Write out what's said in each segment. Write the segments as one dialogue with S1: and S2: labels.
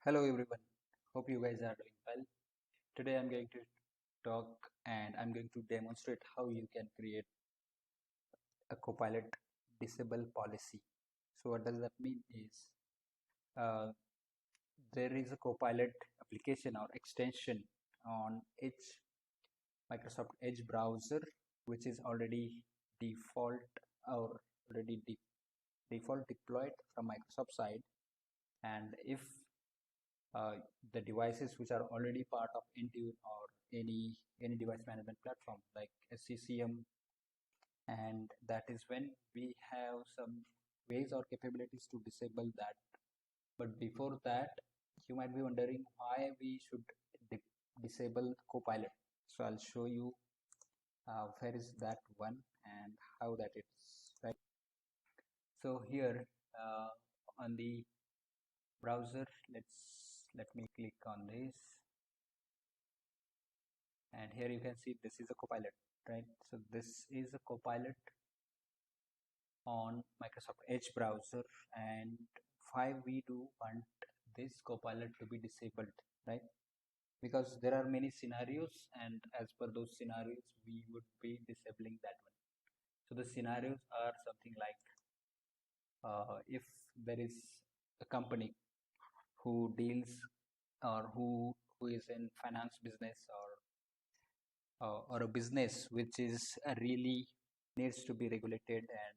S1: Hello everyone. Hope you guys are doing well. Today I'm going to talk and I'm going to demonstrate how you can create a Copilot disable policy. So what does that mean is uh, there is a Copilot application or extension on Edge, Microsoft Edge browser, which is already default or already default deployed from Microsoft side. And if uh, the devices which are already part of Intune or any device management platform like SCCM, and that is when we have some ways or capabilities to disable that. But before that, you might be wondering why we should disable Copilot. So I'll show you where is that one and how that is, right? So here on the browser, let me click on this, and here you can see this is a Copilot, right? So this is a Copilot on Microsoft Edge browser, and why we do want this Copilot to be disabled, right? Because there are many scenarios, and as per those scenarios we would be disabling that one. So the scenarios are something like if there is a company who deals or who is in finance business, or a business which is really needs to be regulated, and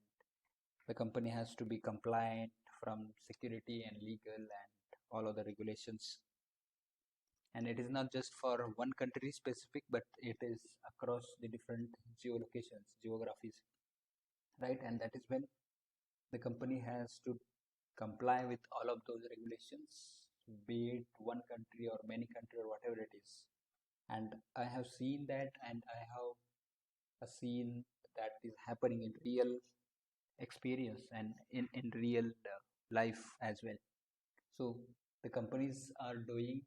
S1: the company has to be compliant from security and legal and all other regulations, and it is not just for one country specific, but it is across the different geographies, right? And that is when the company has to comply with all of those regulations, be it one country or many country or whatever it is. And I have seen that, and I have seen that is happening in real experience and in real life as well. So the companies are doing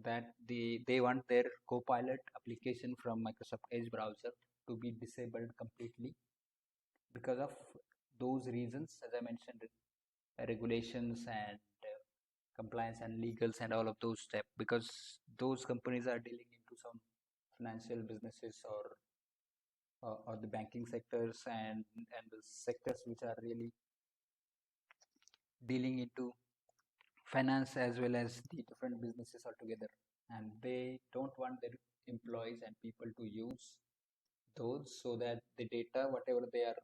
S1: that, they want their Copilot application from Microsoft Edge browser to be disabled completely because of those reasons, as I mentioned, regulations and compliance and legals and all of those steps, because those companies are dealing into some financial businesses or the banking sectors, and the sectors which are really dealing into finance as well as the different businesses altogether, and they don't want their employees and people to use those, so that the data whatever they are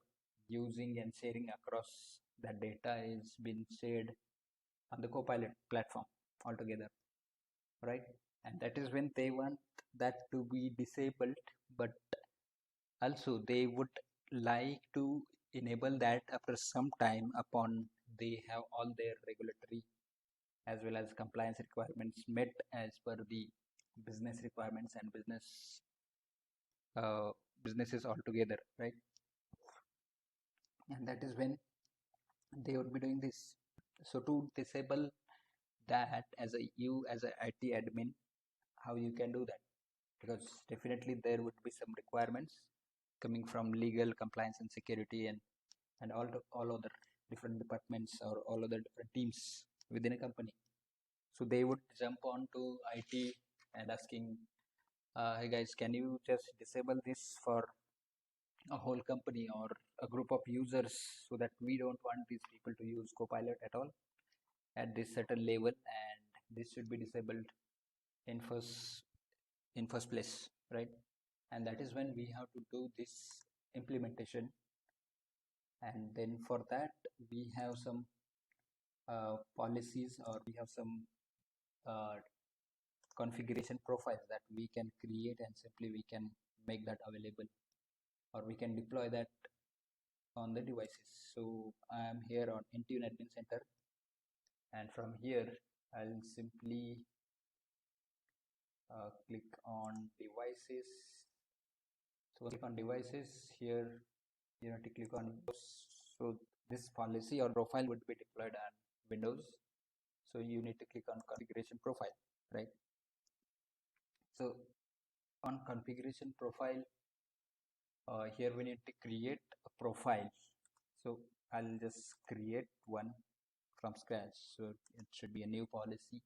S1: using and sharing across, that data is being shared on the Copilot platform altogether, right? And that is when they want that to be disabled, but also they would like to enable that after some time upon they have all their regulatory as well as compliance requirements met as per the business requirements and uh, businesses altogether, right? And that is when they would be doing this. So to disable that, as a you as a IT admin, how you can do that? Because definitely there would be some requirements coming from legal, compliance and security, and all other different departments or all other different teams within a company. So they would jump on to IT and asking, hey guys, can you just disable this for a whole company or a group of users, so that we don't want these people to use Copilot at all at this certain level, and this should be disabled in first place, right? And that is when we have to do this implementation, and then for that we have some policies, or we have some uh, configuration profiles that we can create, and simply we can make that available, or we can deploy that on the devices. So I am here on Intune Admin Center, and from here I'll simply click on devices. So click on devices here, you have to click on Windows. So this policy or profile would be deployed on Windows, so you need to click on configuration profile, right? So on configuration profile, here we need to create a profile. So I'll just create one from scratch, so it should be a new policy,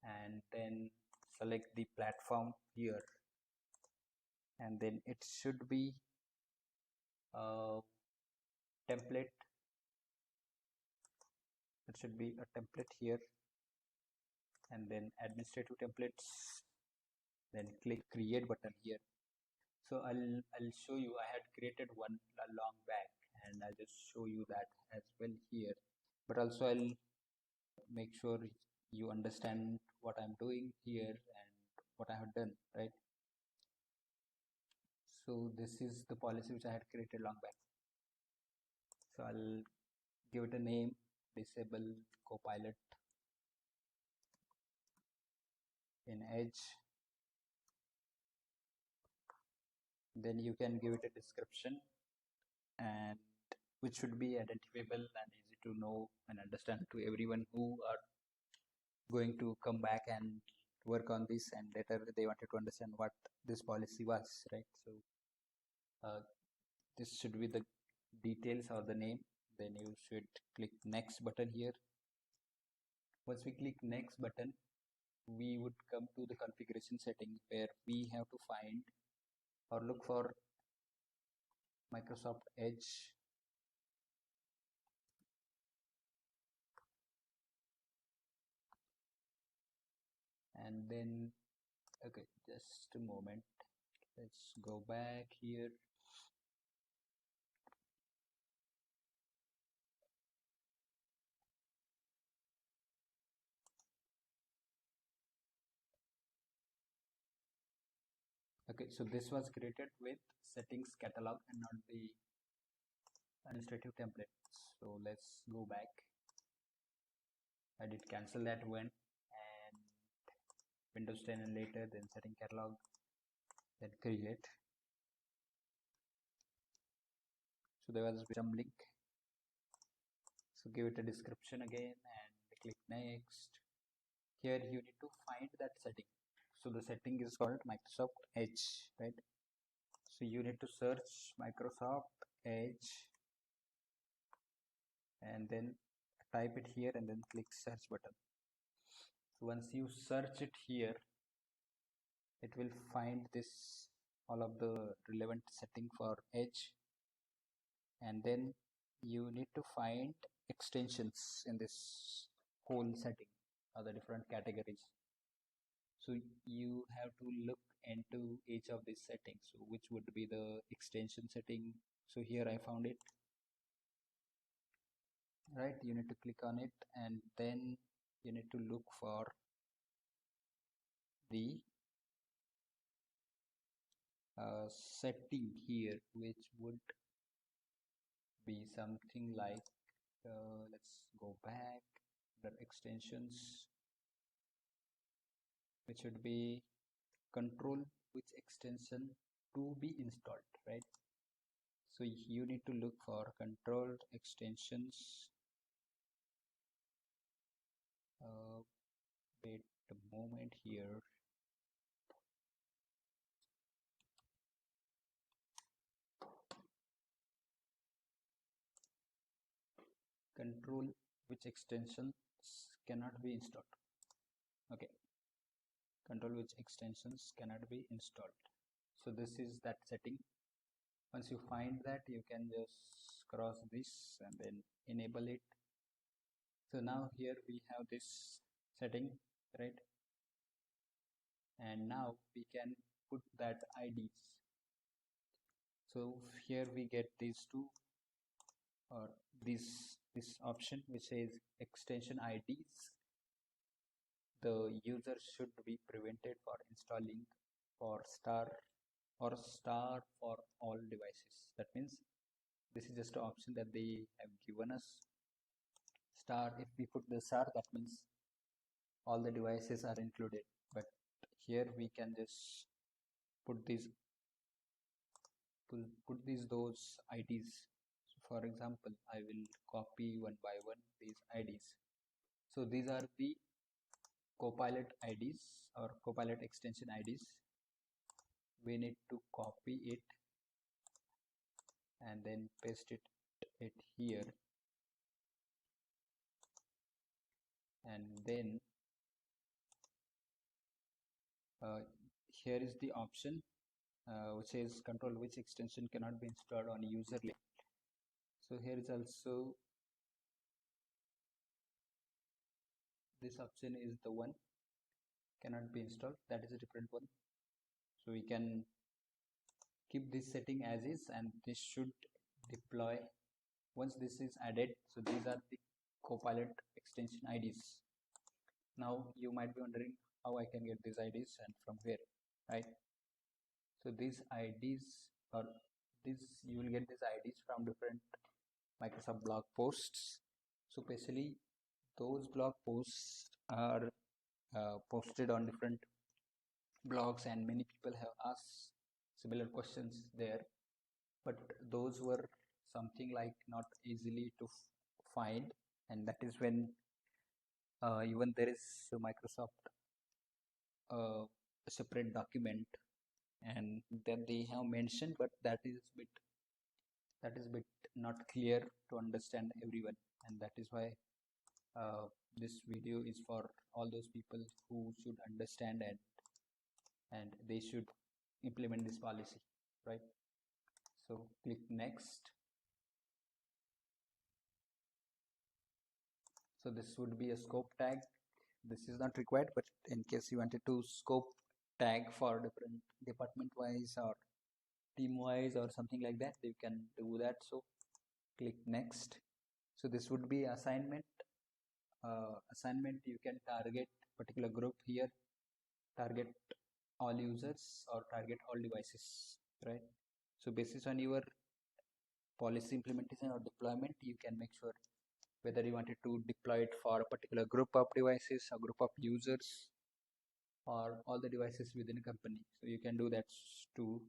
S1: and then select the platform here, and then it should be a template. It should be a template here, and then administrative templates, then click create button here. So I'll show you. I had created one a long back, and I'll just show you that as well here. But also I'll make sure you understand what I'm doing here and what I have done, right? So this is the policy which I had created long back. So I'll give it a name, disable Copilot in Edge. Then you can give it a description, and which should be identifiable and easy to know and understand to everyone who are going to come back and work on this, and later they wanted to understand what this policy was, right? So this should be the details or the name. Then you should click next button here. Once we click next button, we would come to the configuration setting, where we have to find or look for Microsoft Edge, and then okay, just a moment, let's go back here. Okay, so this was created with settings catalog and not the administrative template. So let's go back. I did cancel that one, and Windows 10 and later, then setting catalog, then create. So there was some link. So give it a description again and click next. Here you need to find that setting. So the setting is called Microsoft Edge, right? So you need to search Microsoft Edge and then type it here and then click search button. So once you search it here, it will find this all of the relevant setting for Edge, and then you need to find extensions in this whole setting or the different categories. So you have to look into each of these settings. So which would be the extension setting? So here I found it, right? You need to click on it, and then you need to look for the setting here, which would be something like let's go back, the extensions, which would be control which extension to be installed, right? So you need to look for controlled extensions. Wait a moment here. Control which extensions cannot be installed. Okay, control which extensions cannot be installed. So this is that setting. Once you find that, you can just cross this and then enable it. So now here we have this setting, right? And now we can put that IDs. So here we get these two, or this option which says extension IDs. The user should be prevented for installing for star or star for all devices. That means this is just an option that they have given us. Star, if we put the star, that means all the devices are included, but here we can just put these those IDs. So for example, I will copy one by one these IDs. So these are the Copilot IDs or Copilot extension IDs. We need to copy it and then paste it here, and then uh, here is the option which says control which extension cannot be installed on user link. So here is also this option is the one cannot be installed, that is a different one. So we can keep this setting as is, and this should deploy once this is added. So these are the Copilot extension IDs. Now you might be wondering how I can get these IDs and from where, right? So these IDs, or this you will get these IDs from different Microsoft blog posts. So basically those blog posts are posted on different blogs, and many people have asked similar questions there, but those were something like not easily to find, and that is when even there is a Microsoft separate document and that they have mentioned, but that is bit not clear to understand everyone, and that is why this video is for all those people who should understand, and they should implement this policy, right? So click next. So this would be a scope tag. This is not required, but in case you wanted to scope tag for different department wise or team wise or something like that, you can do that. So click next. So this would be assignment. Assignment, you can target particular group here, target all users or target all devices, right? So basis on your policy implementation or deployment, you can make sure whether you wanted to deploy it for a particular group of devices, a group of users, or all the devices within a company. So you can do that too.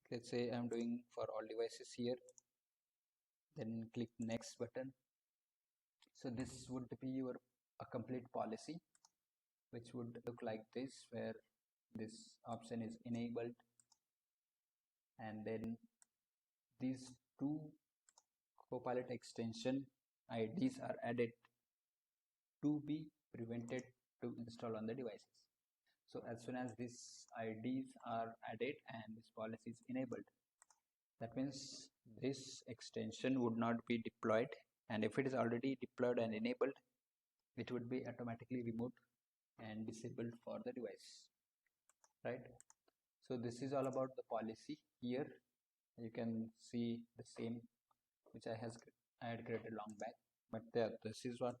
S1: Let's say I'm doing for all devices here, then click next button. So this would be your a complete policy, which would look like this, where this option is enabled, and then these two Copilot extension IDs are added to be prevented to install on the devices. So as soon as these IDs are added and this policy is enabled, that means this extension would not be deployed, and if it is already deployed and enabled, it would be automatically removed and disabled for the device, right? So this is all about the policy. Here you can see the same which I had created long back, but this is what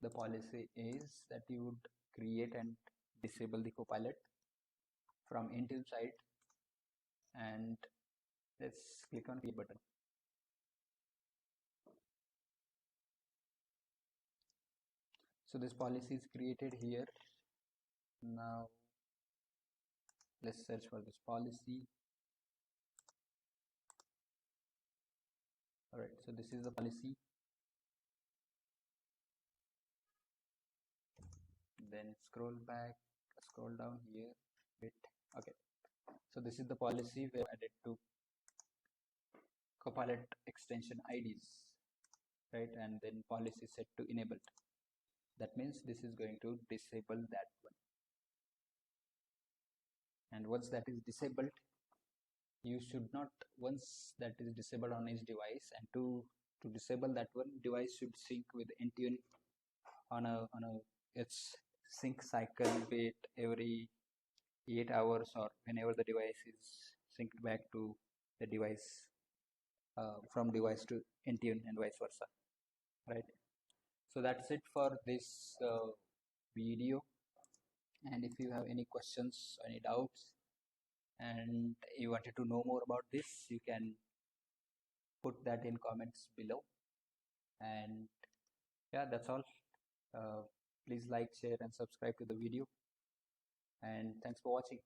S1: the policy is, that you would create and disable the Copilot from Intune side, and let's click on create button. So this policy is created here. Now let's search for this policy. All right, so this is the policy. Then scroll back, scroll down here bit. Okay, so this is the policy we have added to Copilot extension IDs, right? And then policy set to enabled. That means this is going to disable that one. And once that is disabled, you should not, once that is disabled on each device, and to disable that one, device should sync with Intune on a its sync cycle, be it every 8 hours or whenever the device is synced back to the device, from device to Intune and vice versa, right? So that's it for this video, and if you have any questions, any doubts, and you wanted to know more about this, you can put that in comments below. And yeah, that's all. Please like, share, and subscribe to the video, and thanks for watching.